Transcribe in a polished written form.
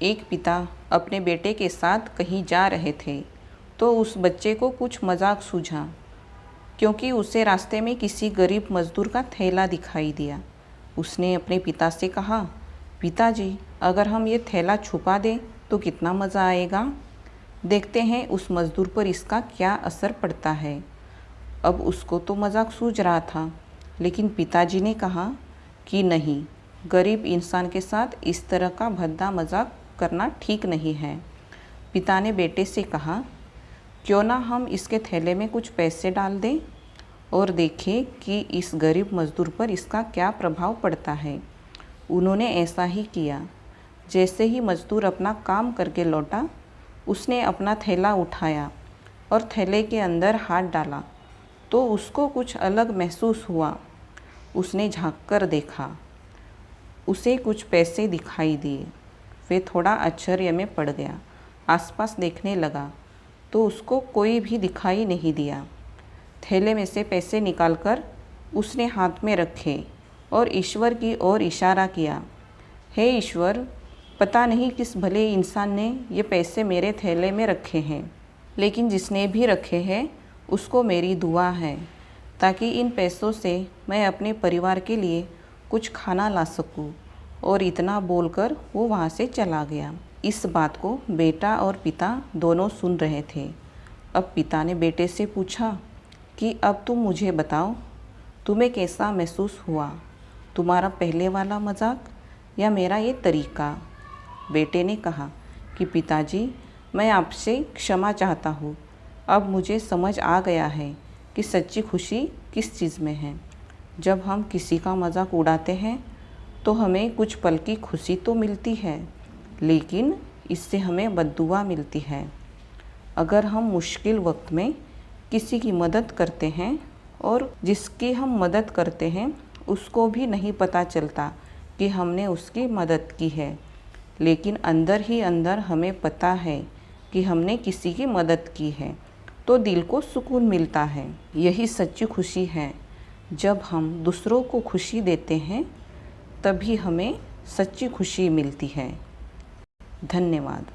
एक पिता अपने बेटे के साथ कहीं जा रहे थे तो उस बच्चे को कुछ मजाक सूझा, क्योंकि उसे रास्ते में किसी गरीब मजदूर का थैला दिखाई दिया। उसने अपने पिता से कहा, पिताजी, अगर हम ये थैला छुपा दें तो कितना मज़ा आएगा। देखते हैं उस मज़दूर पर इसका क्या असर पड़ता है। अब उसको तो मजाक सूझ रहा था, लेकिन पिताजी ने कहा कि नहीं, गरीब इंसान के साथ इस तरह का भद्दा मजाक करना ठीक नहीं है। पिता ने बेटे से कहा, क्यों ना हम इसके थैले में कुछ पैसे डाल दें और देखें कि इस गरीब मज़दूर पर इसका क्या प्रभाव पड़ता है। उन्होंने ऐसा ही किया। जैसे ही मज़दूर अपना काम करके लौटा, उसने अपना थैला उठाया और थैले के अंदर हाथ डाला तो उसको कुछ अलग महसूस हुआ। उसने झांक कर देखा, उसे कुछ पैसे दिखाई दिए। वे थोड़ा आश्चर्य में पड़ गया। आसपास देखने लगा तो उसको कोई भी दिखाई नहीं दिया। थैले में से पैसे निकालकर उसने हाथ में रखे और ईश्वर की ओर इशारा किया। हे ईश्वर, पता नहीं किस भले इंसान ने ये पैसे मेरे थैले में रखे हैं, लेकिन जिसने भी रखे हैं उसको मेरी दुआ है ताकि इन पैसों से मैं अपने परिवार के लिए कुछ खाना ला सकूं। और इतना बोलकर वो वहाँ से चला गया। इस बात को बेटा और पिता दोनों सुन रहे थे। अब पिता ने बेटे से पूछा कि अब तुम मुझे बताओ, तुम्हें कैसा महसूस हुआ, तुम्हारा पहले वाला मजाक या मेरा ये तरीका। बेटे ने कहा कि पिताजी, मैं आपसे क्षमा चाहता हूँ। अब मुझे समझ आ गया है कि सच्ची खुशी किस चीज़ में है। जब हम किसी का मजाक उड़ाते हैं तो हमें कुछ पल की खुशी तो मिलती है, लेकिन इससे हमें बद्दुआ मिलती है। अगर हम मुश्किल वक्त में किसी की मदद करते हैं और जिसकी हम मदद करते हैं उसको भी नहीं पता चलता कि हमने उसकी मदद की है, लेकिन अंदर ही अंदर हमें पता है कि हमने किसी की मदद की है, तो दिल को सुकून मिलता है। यही सच्ची खुशी है। जब हम दूसरों को खुशी देते हैं तभी हमें सच्ची खुशी मिलती है। धन्यवाद।